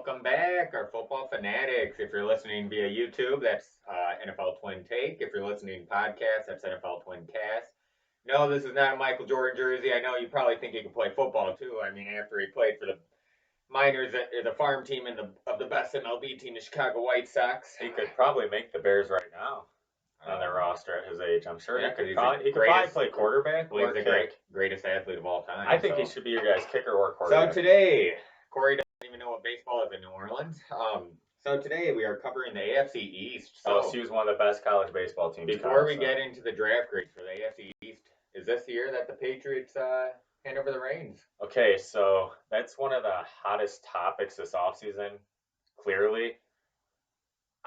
welcome back, our football fanatics. If you're listening via YouTube, that's NFL Twin Take. If you're listening podcast, that's NFL TwinCast. No, this is not a Michael Jordan jersey. I know you probably think he can play football too. I mean, after he played for the minors, the farm team of the best MLB team, the Chicago White Sox. He could probably make the Bears right now on their roster at his age. I'm sure Yeah, he could he's probably play quarterback. Well, or he's the greatest athlete of all time. I think he should be your guy's kicker or quarterback. So today, Corey doesn't even know what baseball is in New Orleans. So today we are covering the AFC East. So LSU is one of the best college baseball teams. Before we get into the draft grades for the AFC East, is this the year that the Patriots hand over the reins? Okay, so that's one of the hottest topics this offseason, clearly.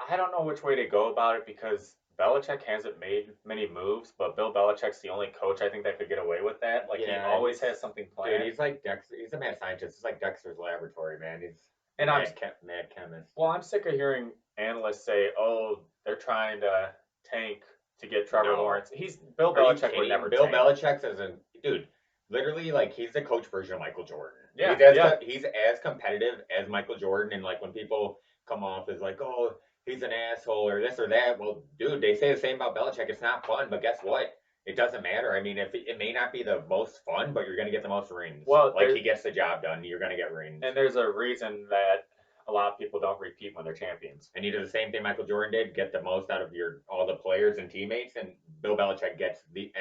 I don't know which way to go about it because Belichick hasn't made many moves, but Bill Belichick's the only coach I think that could get away with that. Like, he always has something planned. Dude, he's like Dexter. He's a mad scientist. He's like Dexter's Laboratory, man. He's and mad chemist. Well, I'm sick of hearing analysts say, "Oh, they're trying to tank to get Trevor Lawrence." Bill Belichick would never. Bill Belichick says, "Dude, literally, like, he's the coach version of Michael Jordan. Yeah, he's as competitive as Michael Jordan, and like when people come off as like, oh, he's an asshole or this or that. Well, dude, they say the same about Belichick. It's not fun, but guess what? It doesn't matter. I mean, if it may not be the most fun, but you're going to get the most rings. Well, like he gets the job done, you're going to get rings. And there's a reason that a lot of people don't repeat when they're champions. And he did the same thing Michael Jordan did, get the most out of all the players and teammates, and Bill Belichick gets the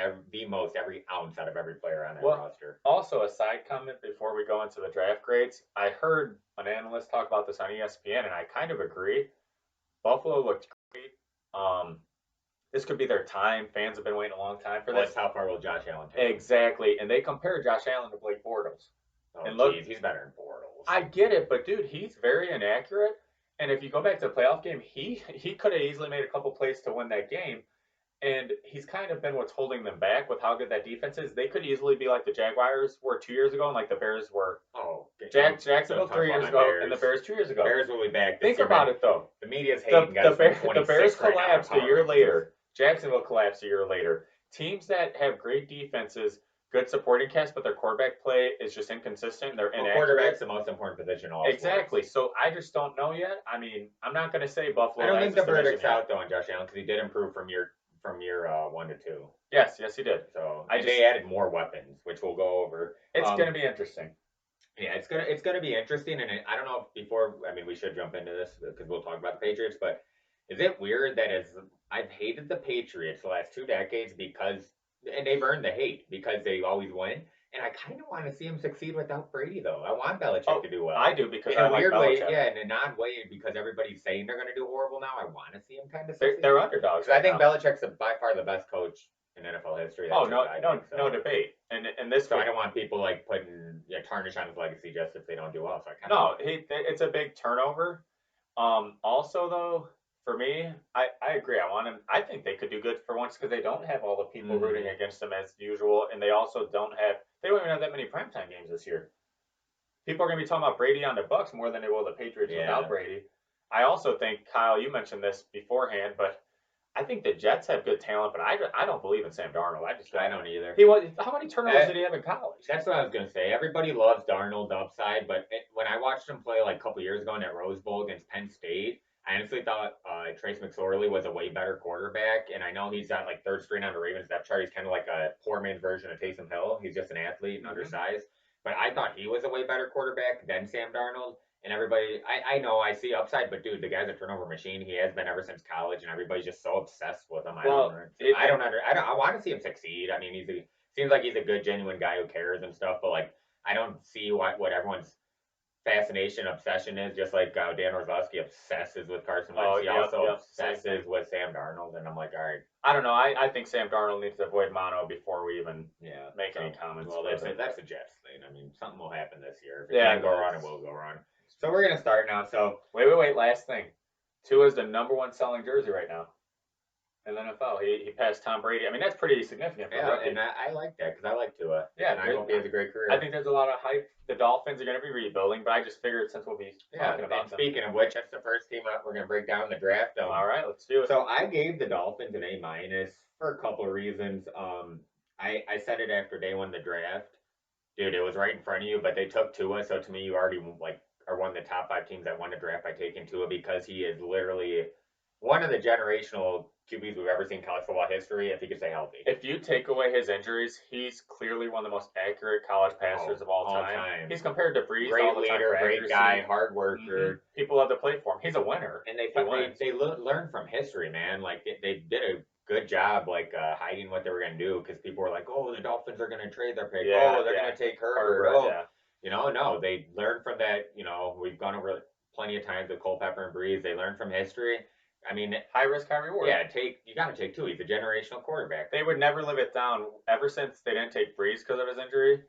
most every ounce out of every player on that roster. Also, a side comment before we go into the draft grades, I heard an analyst talk about this on ESPN, and I kind of agree. Buffalo looked great. This could be their time. Fans have been waiting a long time for this. How far will Josh Allen take? Exactly. And they compare Josh Allen to Blake Bortles. Oh, and look, he's better than Bortles. I get it, but dude, he's very inaccurate. And if you go back to the playoff game, he could have easily made a couple plays to win that game. And he's kind of been what's holding them back with how good that defense is. They could easily be like the Jaguars were 2 years ago, and like the Bears were. Jacksonville 3 years ago, and the Bears 2 years ago. Bears will be back. Think about it though. The media's hating guys. The Bears collapsed a year later. Jacksonville collapsed a year later. Teams that have great defenses, good supporting cast, but their quarterback play is just inconsistent. They're inaccurate. Quarterback's the most important position. Exactly. So I just don't know yet. I mean, I'm not going to say Buffalo. I don't think the verdict's out though on Josh Allen because he did improve from year 1 to 2. Yes, he did. So they added more weapons, which we'll go over. It's going to be interesting. Yeah, it's gonna be interesting, and I don't know if we should jump into this because we'll talk about the Patriots, but is it weird that I've hated the Patriots the last 2 decades and they've earned the hate because they always win, and I kind of want to see them succeed without Brady though. I want Belichick to do well. I do because in a weird way, in an odd way, because everybody's saying they're gonna do horrible now. I want to see them kind of succeed. They're underdogs. I think Belichick's by far the best coach in NFL history. No debate. And this. So I don't want people like putting tarnish on his legacy just if they don't do well. So it's a big turnover. Also though, for me, I agree. I want him. I think they could do good for once because they don't have all the people rooting against them as usual, and they also don't even have that many primetime games this year. People are going to be talking about Brady on the Bucs more than they will the Patriots without Brady. I also think, Kyle, you mentioned this beforehand, but I think the Jets have good talent, but I don't believe in Sam Darnold. I don't either. How many turnovers did he have in college? That's what I was going to say. Everybody loves Darnold's upside, but when I watched him play like a couple years ago in that Rose Bowl against Penn State, I honestly thought Trace McSorley was a way better quarterback, and I know he's got like third string on the Ravens depth chart. He's kind of like a poor man's version of Taysom Hill. He's just an athlete and undersized. But I thought he was a way better quarterback than Sam Darnold. And everybody, I know I see upside, but dude, the guy's a turnover machine. He has been ever since college, and everybody's just so obsessed with him. I want to see him succeed. I mean, seems like he's a good, genuine guy who cares and stuff. But like, I don't see what everyone's fascination, obsession is. Just like Dan Orlovsky obsesses with Carson Wentz. He also obsesses with Sam Darnold, and I'm like, all right. I don't know. I think Sam Darnold needs to avoid mono before we even make any comments. Well, that's a Jets thing. I mean, something will happen this year. If it can go wrong, it will go wrong. So we're gonna start now. So wait. Last thing, Tua is the #1 selling jersey right now in the NFL. He passed Tom Brady. I mean, that's pretty significant. And I like that because I like Tua. Yeah, and I hope he has a great career. I think there's a lot of hype. The Dolphins are going to be rebuilding, but I just figured since we'll be talking about them. Speaking of which, that's the first team up. We're going to break down the draft. All right, let's do it. So I gave the Dolphins an A- for a couple of reasons. I said it after day one of the draft. Dude, it was right in front of you, but they took Tua, so to me, you already like are one of the top 5 teams that won the draft by taking Tua because he is literally one of the generational QBs we've ever seen in college football history if he could stay healthy. If you take away his injuries, he's clearly one of the most accurate college passers of all time. He's compared to Breeze, great all the leader, time great guy, hard worker. People love to play for him. He's a winner, and they learn from history, man. Like they did a good job, like hiding what they were gonna do because people were like, "Oh, the Dolphins are gonna trade their pick. Oh, they're gonna take Herbert. You know, no, they learned from that. You know, we've gone over plenty of times with Culpepper and Breeze. They learned from history. I mean, high risk, high reward. Yeah, you got to take Tua. He's a generational quarterback. They would never live it down ever since they didn't take Breeze because of his injury.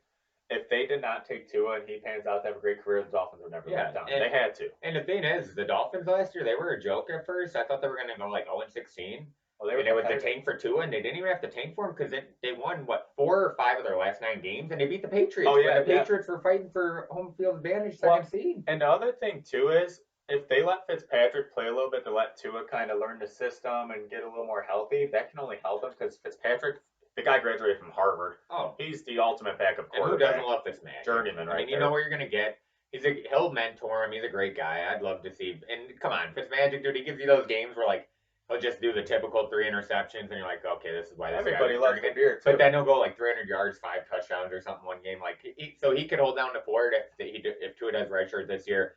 If they did not take Tua and he pans out to have a great career, the Dolphins would never live it down. They had to. And the thing is, the Dolphins last year, they were a joke at first. I thought they were going to go like 0-16. Well, they were the tank for Tua, and they didn't even have to tank for him because they won, 4 or 5 of their last 9 games, and they beat the Patriots. Oh, yeah. The Patriots were fighting for home field advantage, second seed. And the other thing, too, is if they let Fitzpatrick play a little bit to let Tua kind of learn the system and get a little more healthy, that can only help him because Fitzpatrick, the guy graduated from Harvard. Oh, he's the ultimate backup quarterback. And who doesn't love Fitzmagic? Journeyman, right? I mean, you know where you're gonna get. He'll mentor him. He's a great guy. I'd love to see. And come on, Fitzmagic, dude, he gives you those games where like he'll just do the typical 3 interceptions, and you're like, okay, this is why this everybody loves the beard. But then he'll go like 300 yards, 5 touchdowns or something one game. Like so he could hold down the fort if Tua does redshirt this year.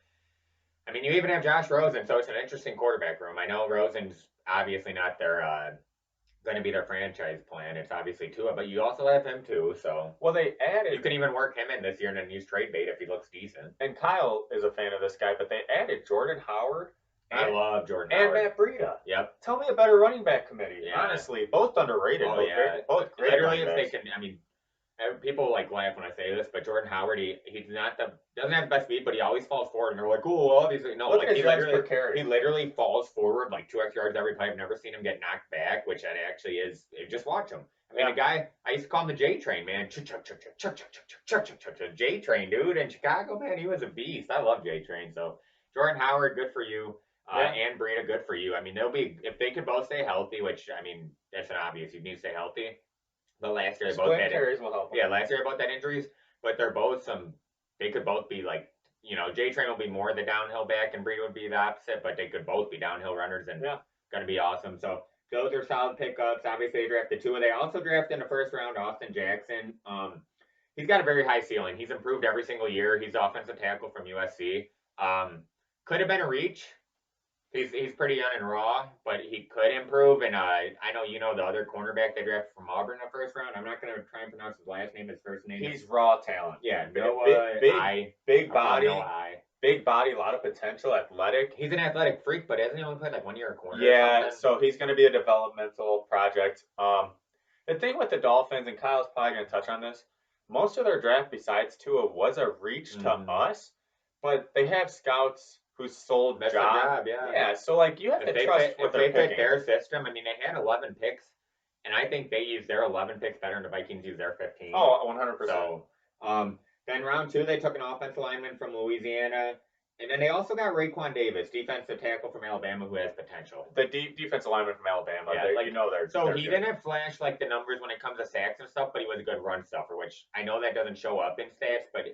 I mean, you even have Josh Rosen, so it's an interesting quarterback room. I know Rosen's obviously not their going to be their franchise plan. It's obviously Tua, but you also have him too. So they added. You can even work him in this year and then use trade bait if he looks decent. And Kyle is a fan of this guy, but they added Jordan Howard. I love Jordan Howard. And Matt Breida. Yep. Tell me a better running back committee. Yeah. Honestly, both underrated. Oh, both great. Literally, if they can, I mean. People like laugh when I say this, but Jordan Howard, he's not doesn't have the best speed, but he always falls forward, and they're like, "Oh, obviously no." Look like at he literally falls forward like 2 extra yards every play. I've never seen him get knocked back, which that actually is. Just watch him. I mean, the guy I used to call him the J Train, man. J Train, dude. In Chicago, man, he was a beast. I love J Train. So Jordan Howard, good for you. And Breida, good for you. I mean, they'll be if they could both stay healthy, which I mean, that's an obvious. You need to stay healthy. But last year they both had injuries will help them. Yeah, last year they both had injuries, but they're both they could both be like, you know, J Train will be more the downhill back and Breida would be the opposite, but they could both be downhill runners and gonna be awesome. So those are solid pickups. Obviously they drafted Tua. They also drafted in the first round Austin Jackson. He's got a very high ceiling. He's improved every single year. He's the offensive tackle from USC. Could have been a reach. He's pretty young and raw, but he could improve. And I know you know the other cornerback they drafted from Auburn in the first round. I'm not going to try and pronounce his last name. His first name. He's raw talent. Yeah, big body, a lot of potential, athletic. He's an athletic freak, but hasn't he only played like 1 year a corner? Yeah, so he's going to be a developmental project. The thing with the Dolphins, and Kyle's probably going to touch on this, most of their draft besides Tua was a reach to us, but they have scouts who sold job. Yeah, so like you have to trust what they're picking. If they fit their system, I mean, they had 11 picks, and I think they used their 11 picks better than the Vikings used their 15. Oh, 100%. So, then round 2, they took an offensive lineman from Louisiana, and then they also got Raekwon Davis, defensive tackle from Alabama, who has potential. The defensive lineman from Alabama, they're he didn't flash like the numbers when it comes to sacks and stuff, but he was a good run stuffer, which I know that doesn't show up in stats, but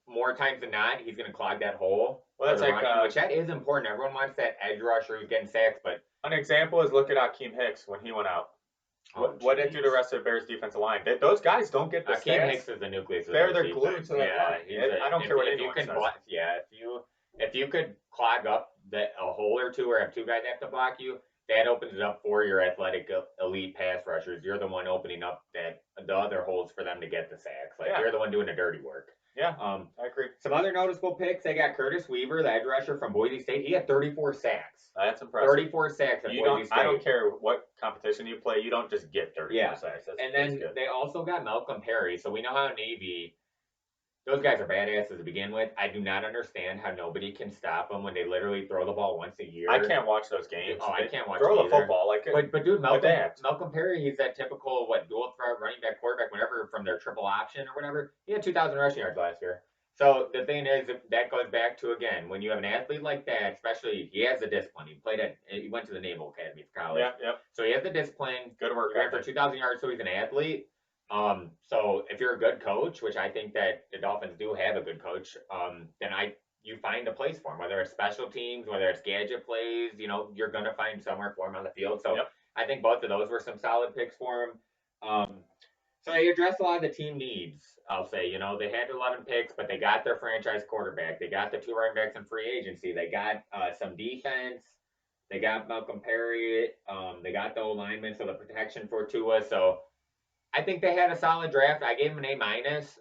more times than not, he's going to clog that hole. Well, that's like running, which that is important. Everyone wants that edge rusher who's getting sacks, but an example is look at Akeem Hicks when he went out. What did it do to the rest of the Bears defensive line? Those guys don't get the Akeem Hicks is the nucleus. They're glued to that line. I don't care what anyone says. If you could clog up a hole or two, or have 2 guys have to block you, that opens it up for your athletic elite pass rushers. You're the one opening up the other holes for them to get the sacks. You're the one doing the dirty work. Yeah, I agree. Some other noticeable picks. They got Curtis Weaver, the edge rusher from Boise State. He had 34 sacks. That's impressive. 34 sacks at Boise State. I don't care what competition you play. You don't just get 34 sacks. And then they also got Malcolm Perry. So we know how Navy, those guys are badasses to begin with. I do not understand how nobody can stop them when they literally throw the ball once a year. I can't watch those games. Oh, I can't watch throw the football. But dude, Malcolm Perry, he's that typical dual threat running back quarterback, whatever, from their triple option or whatever. He had 2,000 rushing yards last year. So the thing is, that goes back to, again, when you have an athlete like that, especially he has the discipline. He went to the Naval Academy for college. Yeah. So he has the discipline. Good work. He ran for 2,000 yards, so he's an athlete. So if you're a good coach, which I think that the Dolphins do have a good coach, then you find a place for him, whether it's special teams, whether it's gadget plays, you're going to find somewhere for him on the field. So Yep. I think both of those were some solid picks for him. So they addressed a lot of the team needs, I'll say. They had 11 picks, but they got their franchise quarterback. They got the 2 running backs in free agency. They got some defense. They got Malcolm Perry. They got the old linemen, so the protection for Tua. So I think they had a solid draft. I gave them an A minus.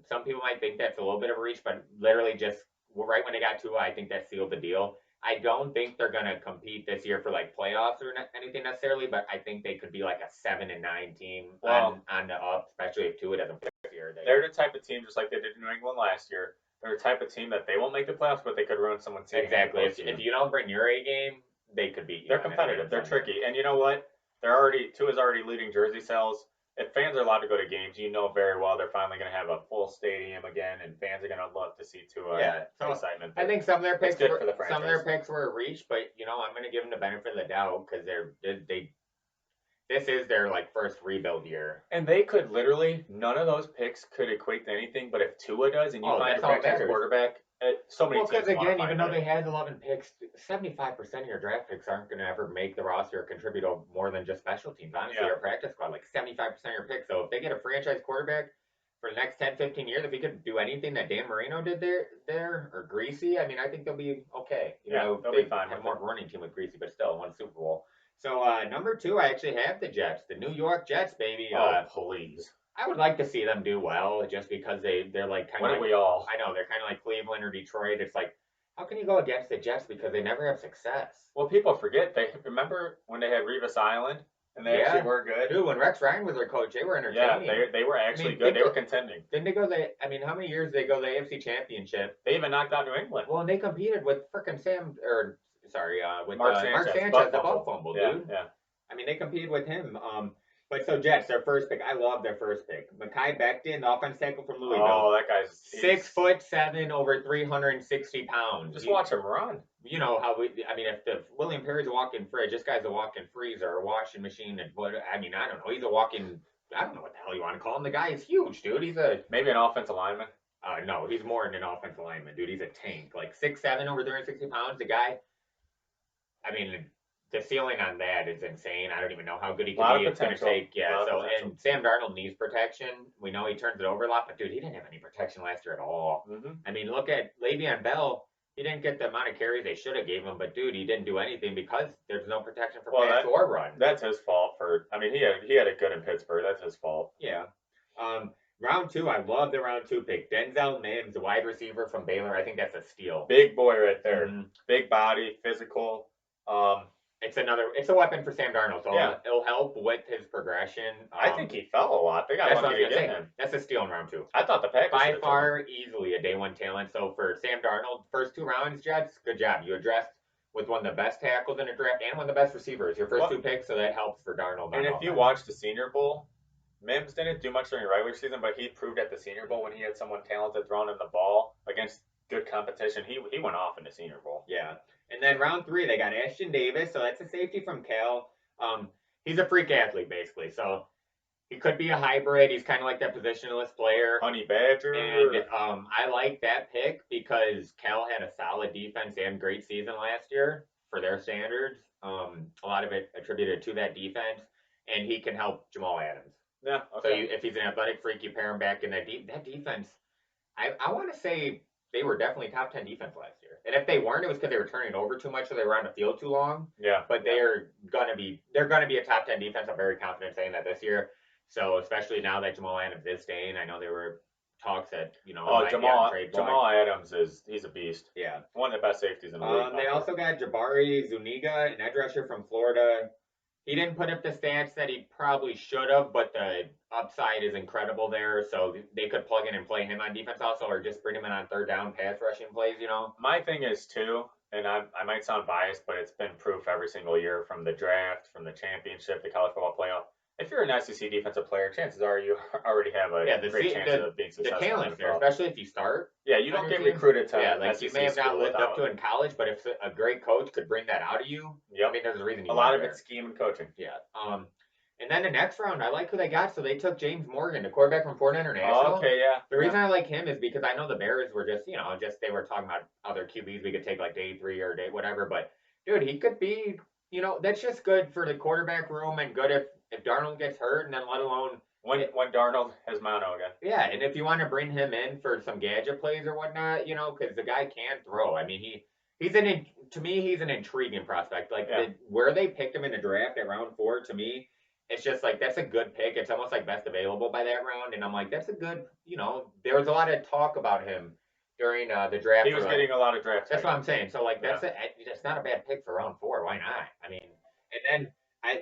Some people might think that's a little bit of a reach, but literally just right when they got Tua, I think that sealed the deal. I don't think they're gonna compete this year for like playoffs or anything necessarily, but I think they could be like a 7-9 team on the up, especially if Tua doesn't play this year. They're the type of team, just like they did in New England last year. They're the type of team that they won't make the playoffs, but they could ruin someone's season. Exactly. If you don't bring your A game, they could beat you. They're competitive. They're tricky, and you know what? Tua's already leading jersey sales. If fans are allowed to go to games, very well they're finally going to have a full stadium again, and fans are going to love to see Tua. Yeah, so excitement. I think some of their picks were a reach, but I'm going to give them the benefit of the doubt because this is their like first rebuild year, and they could literally none of those picks could equate to anything. But if Tua does, and you find a franchise quarterback. So many teams. Because again, even though they had 11 picks, 75% of your draft picks aren't going to ever make the roster or contribute more than just special teams. Honestly, or practice squad, like 75% of your picks. So if they get a franchise quarterback for the next 10, 15 years, if he could do anything that Dan Marino did there or Greasy, I mean, I think they'll be okay. They'll be fine. Have more running team with Greasy, but still won Super Bowl. So number 2, I actually have the Jets, the New York Jets, baby. Please. I would like to see them do well, just because they're like kind of. We all? I know they're kind of like Cleveland or Detroit. It's like, how can you go against the Jets because they never have success? Well, people forget. They remember when they had Revis Island and they actually were good. Dude, when Rex Ryan was their coach, they were entertaining. Yeah, they were actually good. They were contending. Didn't they go? How many years did they go to the AFC Championship? They even knocked out New England. Well, and they competed with frickin' with Mark Sanchez, the ball fumble, dude. Yeah. I mean, they competed with him. But so Jets, their first pick. I love their first pick. Mekhi Becton, the offense tackle from Louisville. Oh, that guy's 6'7", over 360 pounds. Just watch him run. You know how if William Perry's a walk-in fridge, this guy's a walk-in freezer or washing machine. And I don't know. He's a walk-in. I don't know what the hell you want to call him. The guy is huge, dude. He's maybe an offensive lineman. No, he's more than an offensive lineman, dude. He's a tank. Like 6'7", over 360 pounds. The guy. I mean. The ceiling on that is insane. I don't even know how good he could be. It's going to take, and Sam Darnold needs protection. We know he turns it over a lot, but dude, he didn't have any protection last year at all. Mm-hmm. I mean, look at Le'Veon Bell. He didn't get the amount of carries they should have gave him, but dude, he didn't do anything because there's no protection for pass or run. That's his fault. He had it good in Pittsburgh. That's his fault. Yeah. Round 2, I love the round 2 pick. Denzel Mims, the wide receiver from Baylor. I think that's a steal. Big boy right there. Mm-hmm. Big body, physical. It's a weapon for Sam Darnold, so it'll help with his progression. I think he fell a lot. They got lucky to get him. That's a steal in round 2. I thought the Packers by far easily a day 1 talent. So for Sam Darnold, first 2 rounds, Jets, good job. You addressed with one of the best tackles in a draft and one of the best receivers. Your first 2 picks, so that helps for Darnold. And if you watch the Senior Bowl, Mims didn't do much during the regular season, but he proved at the Senior Bowl when he had someone talented throwing him the ball against good competition. He went off in the Senior Bowl. Yeah. And then round 3, they got Ashton Davis, so that's a safety from Cal. He's a freak athlete, basically. So he could be a hybrid. He's kind of like that positionless player. Honey Badger. And I like that pick because Cal had a solid defense and great season last year for their standards. A lot of it attributed to that defense, and he can help Jamal Adams. Yeah. Okay. So if he's an athletic freak, you pair him back in that defense. I want to say they were definitely top 10 defense last year. And if they weren't, it was because they were turning over too much or they were on the field too long. Yeah. But they're gonna be a top 10 defense. I'm very confident saying that this year. So especially now that Jamal Adams is staying, I know there were talks that Jamal Adams he's a beast. Yeah. One of the best safeties in the league. They also got Jabari Zuniga, an edge rusher from Florida. He didn't put up the stats that he probably should have, but the upside is incredible there. So they could plug in and play him on defense also, or just bring him in on 3rd down pass rushing plays, My thing is, too, and I might sound biased, but it's been proof every single year from the draft, from the championship, the college football playoff. If you're an SEC defensive player, chances are you already have a great chance of being successful. The talent's there, especially if you start. Yeah, you don't get recruited to SEC you may have not lived up to in college, but if a great coach could bring that out of you, there's a reason. A lot of it's scheme and coaching. Yeah. And then the next round, I like who they got. So they took James Morgan, the quarterback from Florida Oh, International. okay, yeah. The reason I like him is because I know the Bears were just, they were talking about other QBs we could take like day 3 or day whatever. But dude, he could be, that's just good for the quarterback room and good if Darnold gets hurt, and then let alone when Darnold has mono again. yeah, and if you want to bring him in for some gadget plays or whatnot, because the guy can throw. I mean, to me he's an intriguing prospect. Like where they picked him in the draft at round 4, to me, it's just like that's a good pick. It's almost like best available by that round, and I'm like that's a good. There was a lot of talk about him during the draft. He was getting a lot of draft. That's what I'm saying. So like that's not a bad pick for round 4. Why not? I mean, and then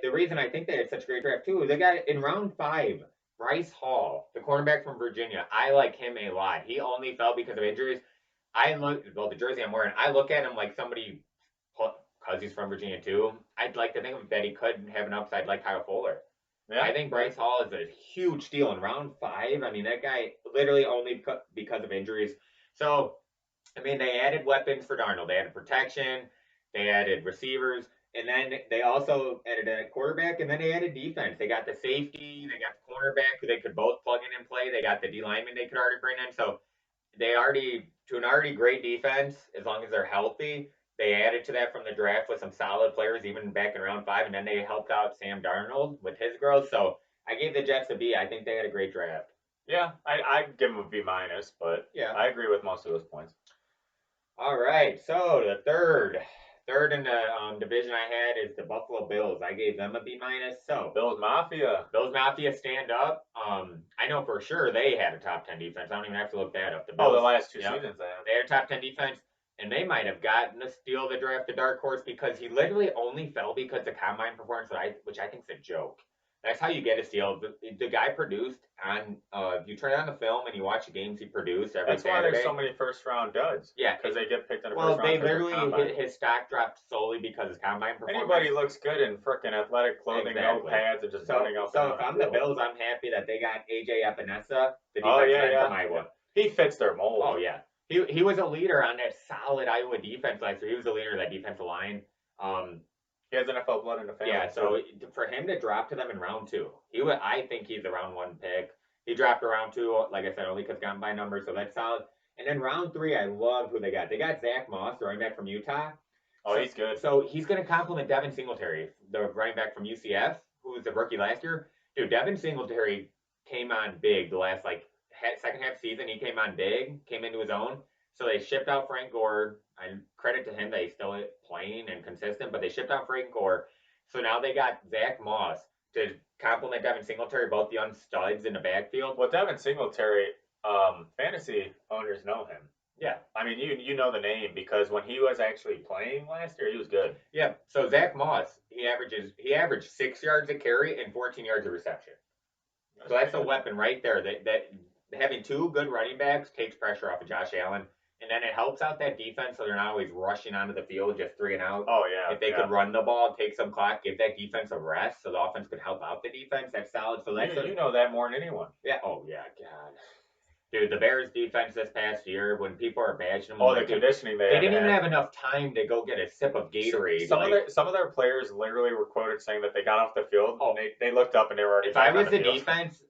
the reason I think they had such a great draft too is they got in round 5. Bryce Hall, the cornerback from Virginia, I like him a lot. He only fell because of injuries. The jersey I'm wearing, I look at him like somebody, because he's from Virginia too. I'd like to think that he could have an upside like Kyle Fuller. Yeah. I think Bryce Hall is a huge steal in round 5. I mean, that guy literally only because of injuries. So, I mean, they added weapons for Darnold. They added protection. They added receivers. And then they also added a quarterback, and then they added defense. They got the safety, they got the cornerback who they could both plug in and play. They got the D lineman they could already bring in. So to an already great defense, as long as they're healthy, they added to that from the draft with some solid players, even back in round 5, and then they helped out Sam Darnold with his growth. So I gave the Jets a B. I think they had a great draft. Yeah, I'd give them a B minus, but yeah, I agree with most of those points. All right, so the third in the division I had is the Buffalo Bills. I gave them a B minus. So Bills Mafia, stand up. I know for sure they had a top 10 defense. I don't even have to look that up. The last 2 seasons they had a top 10 defense, and they might have gotten to steal the draft, the dark horse, because he literally only fell because of combine performance, which I think is a joke. That's how you get a steal. The guy produced on. If you turn on the film and you watch the games he produced every Saturday. That's why there's so many first round duds. Yeah, because they get picked in the first round. Well, they literally his stock dropped solely because of his combine performance. Anybody looks good in freaking athletic clothing, no pads, and just running up. So if I'm the Bills, I'm happy that they got AJ Epinesa, the defense from Iowa. He fits their mold. Oh yeah, he was a leader on that solid Iowa defense last year. He was a leader of that defensive line. He has NFL blood in the family. Yeah, so for him to drop to them in round 2, I think he's a round 1 pick. He dropped to round 2, like I said, only because got by numbers, so that's solid. And then round 3, I love who they got. They got Zach Moss, the running back from Utah. Oh, he's good. So he's going to complement Devin Singletary, the running back from UCF, who was a rookie last year. Dude, Devin Singletary came on big the last second half season. He came on big, came into his own. So they shipped out Frank Gore. And credit to him that he's still playing and consistent, but they shipped out Frank Gore. So now they got Zach Moss to complement Devin Singletary, both young studs in the backfield. Well, Devin Singletary, fantasy owners know him. Yeah. I mean, you know the name because when he was actually playing last year, he was good. Yeah. So Zach Moss, he averaged 6 yards a carry and 14 yards of reception. So that's a weapon right there. That having 2 good running backs takes pressure off of Josh Allen. And then it helps out that defense so they're not always rushing onto the field just 3 and out. Oh, yeah. If they could run the ball, take some clock, give that defense a rest so the offense could help out the defense, that's solid. So that's you know that more than anyone. Yeah. Oh, yeah. God. Dude, the Bears defense this past year, when people are bashing them, the conditioning they didn't even have enough time to go get a sip of Gatorade. Some of their players literally were quoted saying that they got off the field. Oh, they looked up and they were already. If I was the defense,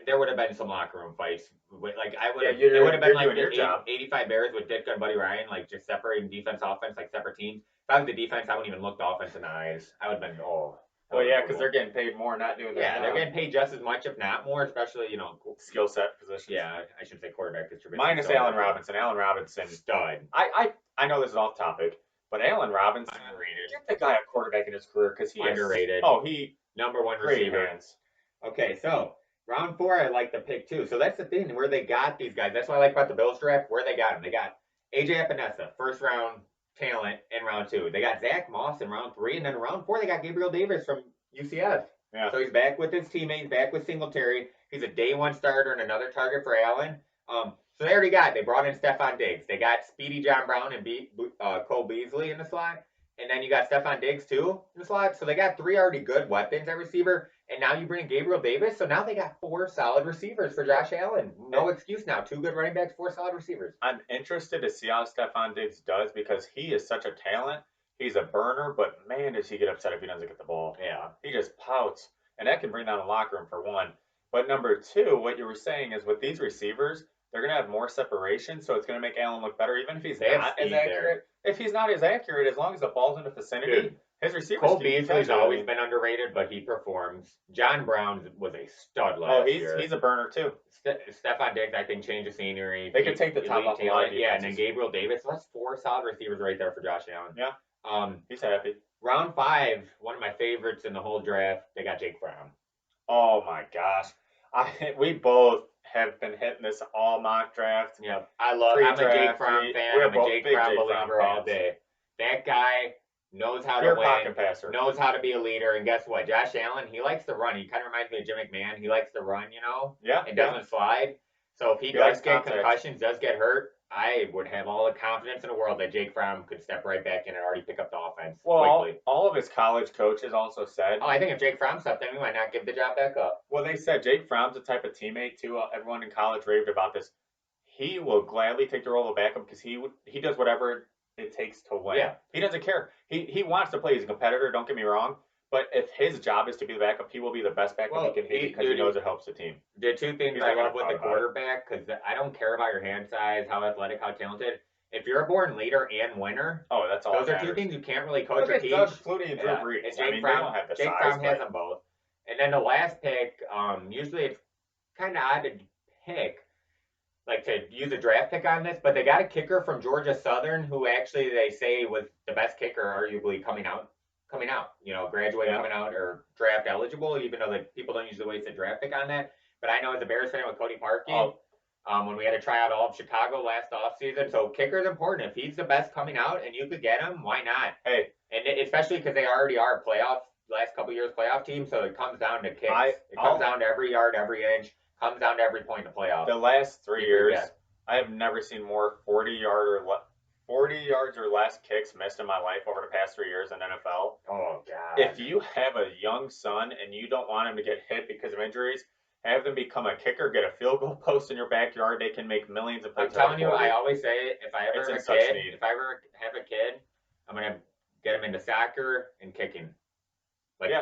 there would have been some locker room fights. It would have been like the 85 Bears with Ditka and Buddy Ryan, like just separating defense, offense, like separate teams. If I was the defense, I wouldn't even look the offense in the eyes. I would have been Well, yeah, because they're getting paid more, not doing their job. They're getting paid just as much, if not more, especially, skill set positions. Yeah, I should say quarterback distribution. Minus Allen Robinson. Allen Robinson. Stud. I know this is off topic, but Allen Robinson, underrated. Get the guy a quarterback in his career because he underrated. He number 1 receiver. Hands. Okay, so round 4, I like the pick too. So that's the thing, where they got these guys. That's what I like about the Bills draft, where they got them. They got AJ Epinesa, first round talent in round 2. They got Zach Moss in round 3, and then in round 4 they got Gabriel Davis from UCF. Yeah. So he's back with his teammates, back with Singletary. He's a day 1 starter and another target for Allen. So they brought in Stephon Diggs. They got Speedy John Brown and Cole Beasley in the slot. And then you got Stephon Diggs too in the slot. So they got 3 already good weapons at receiver. And now you bring Gabriel Davis. So now they got 4 solid receivers for Josh Allen. No excuse now. 2 good running backs, 4 solid receivers. I'm interested to see how Stephon Diggs does because he is such a talent. He's a burner, but man, does he get upset if he doesn't get the ball. Yeah. He just pouts. and that can bring down the locker room for one. But number two, what you were saying is with these receivers, they're going to have more separation, so it's going to make Allen look better, even if he's not as accurate. If he's not as accurate, as long as the ball's in the vicinity, Dude, his receivers. Cole Beasley's always been underrated, but he performs. John Brown was a stud last year. He's a burner too. Stephon Diggs, I think, changed the scenery. They could take the top off a lot of defenses. Yeah, and then Gabriel Davis. So that's 4 solid receivers right there for Josh Allen. Yeah. He's happy. Round 5, one of my favorites in the whole draft. They got Jake Fromm. Oh my gosh, we both have been hitting this all mock draft. Yeah, I'm a Jake Fromm fan. I'm a Jake Fromm believer all day. That guy knows how to win, knows how to be a leader, and guess what? Josh Allen, he likes to run. He kind of reminds me of Jim McMahon. He likes to run, Yeah. and doesn't slide. So if he does get concussions, does get hurt, I would have all the confidence in the world that Jake Fromm could step right back in and already pick up the offense quickly. All of his college coaches also said. Oh, I think if Jake Fromm stepped in, we might not give the job back up. Well, they said Jake Fromm's the type of teammate too. Everyone in college raved about this. He will gladly take the role of backup because he does whatever it takes to win. Yeah. He doesn't care. He wants to play. He's a competitor. Don't get me wrong. But if his job is to be the backup, he will be the best backup he can be because he knows it helps the team. The two things I love with the quarterback, because I don't care about your hand size, how athletic, how talented. If you're a born leader and winner, that's all. Those are two things you can't really coach or teach. Doug Flutie and Drew Brees. And Jake Fromm has them both. And then the last pick, usually it's kind of odd to pick, like to use a draft pick on this, but they got a kicker from Georgia Southern who actually they say was the best kicker, arguably coming out, graduating, coming out, or draft eligible, even though people don't usually waste a draft pick on that. But I know as a Bears fan with Cody Parkey, when we had to try out all of Chicago last offseason, so kicker's important. If he's the best coming out and you could get him, why not? Hey, and especially because they already are last couple years playoff team, so it comes down to kicks. It comes down to every yard, every inch. Comes down to every point in the playoffs. The last 3 years, I have never seen more 40 yards or less kicks missed in my life over the past 3 years in NFL. Oh God! If you have a young son and you don't want him to get hit because of injuries, have them become a kicker, get a field goal post in your backyard. They can make millions of points. I'm telling you, I always say if I ever have a kid, I'm gonna get him into soccer and kicking,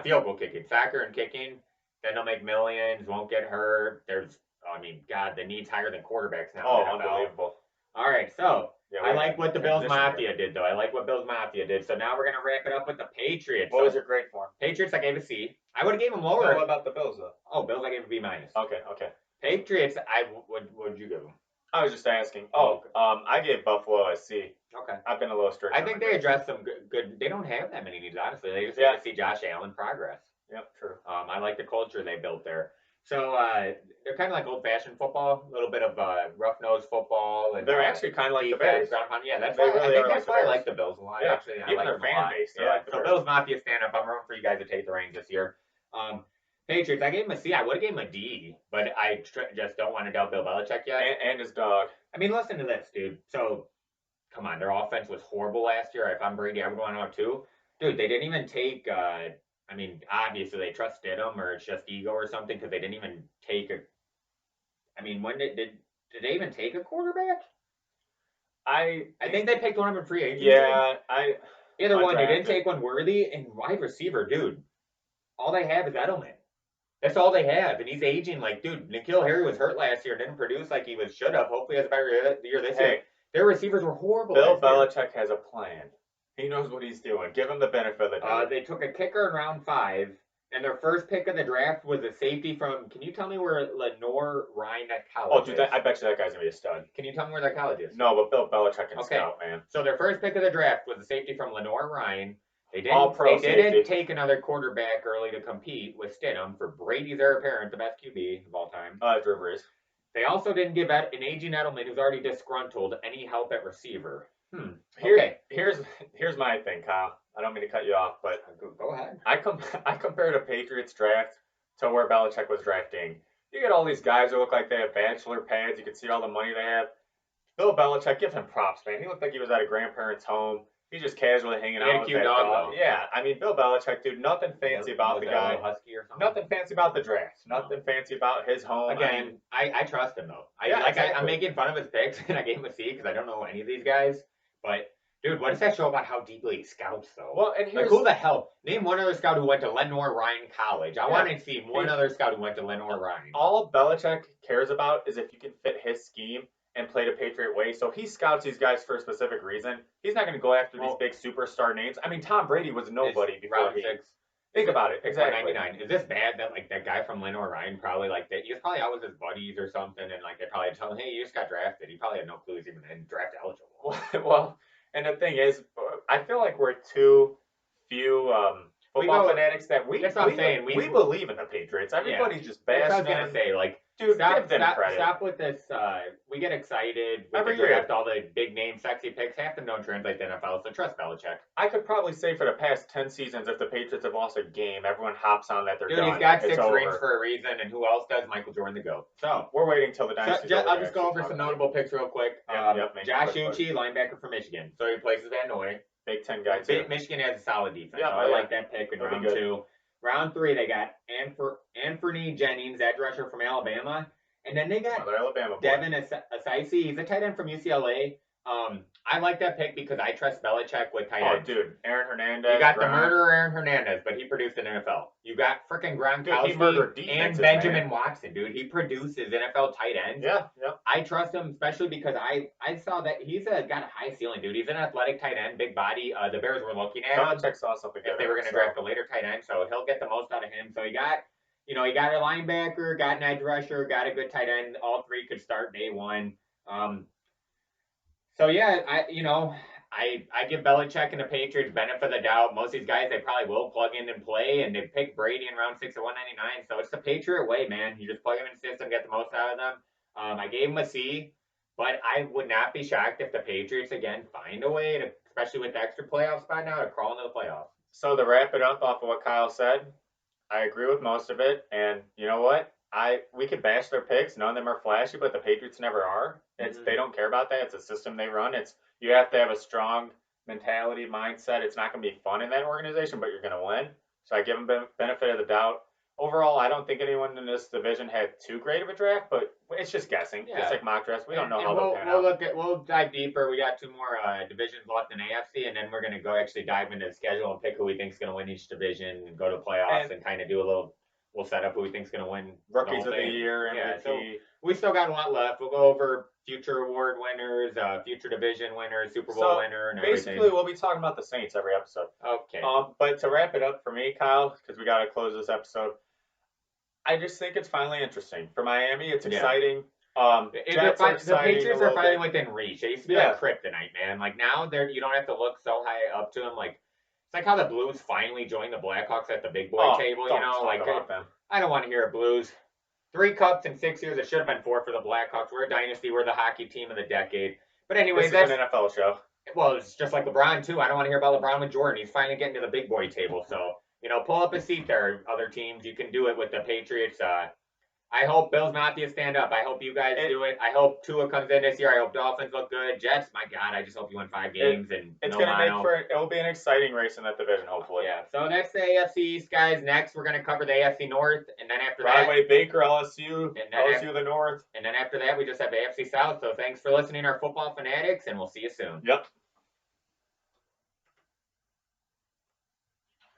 field goal kicking, soccer and kicking. Then they'll make millions, won't get hurt. God, the need's higher than quarterbacks now. Oh, unbelievable. All right, so I like what the Bills Mafia did, though. I like what Bills Mafia did. So now we're going to wrap it up with the Patriots. What was your grade for them? Patriots, I gave a C. I would have gave them lower. What about the Bills, though? Oh, Bills, I gave a B-. Okay. Patriots, what would you give them? I was just asking. I gave Buffalo a C. Okay. I've been a little strict. I think they addressed some good. They don't have that many needs, honestly. They just want to see Josh Allen progress. Yep, true. I like the culture they built there. So they're kind of like old-fashioned football, a little bit of rough-nosed football, and they're actually kind of like the Bears. Yeah, that's why I like the Bills a lot. Yeah. Actually, even their fan base. Yeah. So Bills Mafia, stand up. I'm rooting for you guys to take the reins this year. Patriots, I gave them a C. I would have gave them a D, but I just don't want to doubt Bill Belichick yet. And his dog. I mean, listen to this, dude. So, come on, their offense was horrible last year. If I'm Brady, I would want to know too. Dude, they didn't even take. Obviously they trust Stidham, or it's just ego or something, because they didn't even take a. When did they even take a quarterback? I think they picked one up in free agency. Yeah, either one. They didn't take one worthy, and wide receiver, dude. All they have is Edelman. That's all they have, and he's aging. Dude, N'Keal Harry was hurt last year, didn't produce like he should have. Hopefully, he has a better year this year. Their receivers were horrible. Bill Belichick has a plan. He knows what he's doing. Give him the benefit of the doubt. They took a kicker in round 5, and their first pick of the draft was a safety from. Can you tell me where Lenore Ryan at college is? I bet you that guy's gonna be a stud. Can you tell me where that college is? No, but Bill Belichick can scout, man. So their first pick of the draft was a safety from Lenore Ryan. They didn't take another quarterback early to compete with Stidham for Brady's heir apparent, the best QB of all time. Drew Brees. They also didn't give an aging Edelman, who's already disgruntled, any help at receiver. Here's my thing, Kyle. I don't mean to cut you off, but go ahead. I compared a Patriots draft to where Belichick was drafting. You get all these guys who look like they have bachelor pads. You can see all the money they have. Bill Belichick, give him props, man. He looked like he was at a grandparent's home. He's just casually hanging out with that dog. Yeah, Bill Belichick, dude, nothing fancy about the guy. Husky or something? Nothing fancy about the draft. Nothing fancy about his home. Again, I trust him, though. I'm making fun of his picks, and I gave him a C because I don't know any of these guys. But, Dude, what does that show about how deeply he scouts, though? Well, and Like, here's who the hell? Name one other scout who went to Lenoir Ryan College. I Yeah. want to see one other scout who went to Lenoir Ryan. all Belichick cares about is if you can fit his scheme and play the Patriot way. So he scouts these guys for a specific reason. He's not going to go after these big superstar names. I mean, Tom Brady was nobody before Round he. 6. Think about it. Exactly. 199. Is this bad that like that guy from Lenoir Ryan probably like that? He was probably out with his buddies or something, and like they probably tell him, "Hey, you just got drafted." He probably had no clue he's even in draft eligible. Well, and the thing is, I feel like we're too few football fanatics that That's what I'm saying. We believe in the Patriots. Everybody's just That's bashing what I was gonna say. Like, dude, give them credit. Stop with this. We get excited with Every the draft, year. all the big name, sexy picks. Half them don't translate to NFL. So trust Belichick. I could probably say for the past 10 seasons, if the Patriots have lost a game, everyone hops on that they're Dude, done. he's got It's 6 rings over. for a reason, and who else does? Michael Jordan the GOAT. So We're waiting till the dynasty. I'll just go over some notable picks real quick. Yep, Josh Uche, linebacker for Michigan. So he replaces Van Noy. Big 10 guy too. Michigan has a solid defense. Yeah, so I like that pick in round 2. Round 3, they got Anthony Jennings, edge rusher from Alabama. And then they got Devin Asiasi. He's a tight end from UCLA. I like that pick because I trust Belichick with tight ends. Oh, dude. Aaron Hernandez. You got the murderer Aaron Hernandez, but he produced in NFL. You got freaking Gronkowski and Benjamin Watson, dude. He produces NFL tight ends. Yeah. I trust him, especially because I saw that he's got a high ceiling, dude. He's an athletic tight end, big body. The Bears were looking at him. Belichick saw something if they were going to draft a later tight end, so he'll get the most out of him. So he got a linebacker, got an edge rusher, got a good tight end. All 3 could start day 1. So yeah, I give Belichick and the Patriots benefit of the doubt. Most of these guys they probably will plug in and play, and they picked Brady in round 6 at 199. So it's the Patriot way, man. You just plug them in the system, get the most out of them. I gave him a C, but I would not be shocked if the Patriots again find a way to, especially with the extra playoff spot now, to crawl into the playoffs. So to wrap it up off of what Kyle said, I agree with most of it, and you know what? We could bash their picks. None of them are flashy, but the Patriots never are. They don't care about that. It's a system they run. You have to have a strong mentality, mindset. It's not going to be fun in that organization, but you're going to win. So I give them benefit of the doubt. Overall, I don't think anyone in this division had too great of a draft, but it's just guessing. Yeah. It's like mock drafts. We don't know how they'll pan out. We'll dive deeper. We got 2 more divisions left in AFC, and then we're going to go actually dive into the schedule and pick who we think is going to win each division and go to playoffs and kind of do a little. We'll set up who we think is going to win rookies of the year. Yeah, so we still got a lot left. We'll go over future award winners, future division winners, Super Bowl winner, and everything. Basically, we'll be talking about the Saints every episode. Okay. But to wrap it up for me, Kyle, because we got to close this episode. I just think it's finally interesting for Miami. It's exciting. The Patriots are finally within reach. It used to be like kryptonite, man. Like now, you don't have to look so high up to them. Like it's like how the Blues finally joined the Blackhawks at the big boy table. I don't want to hear a Blues. 3 cups in 6 years. It should have been 4 for the Blackhawks. We're a dynasty. We're the hockey team of the decade. But anyways, that's an NFL show. Well, it's just like LeBron too. I don't want to hear about LeBron with Jordan. He's finally getting to the big boy table. So pull up a seat there. Other teams, you can do it with the Patriots. I hope Bills Mafia stand up. I hope you guys do it. I hope Tua comes in this year. I hope Dolphins look good. Jets, my God, I just hope you win 5 games. It's going to make it will be an exciting race in that division, hopefully. Yeah. So that's the AFC East, guys. Next, we're going to cover the AFC North. And then after Broadway, Baker, LSU, LSU the North. And then after that, we just have AFC South. So thanks for listening, our football fanatics, and we'll see you soon. Yep.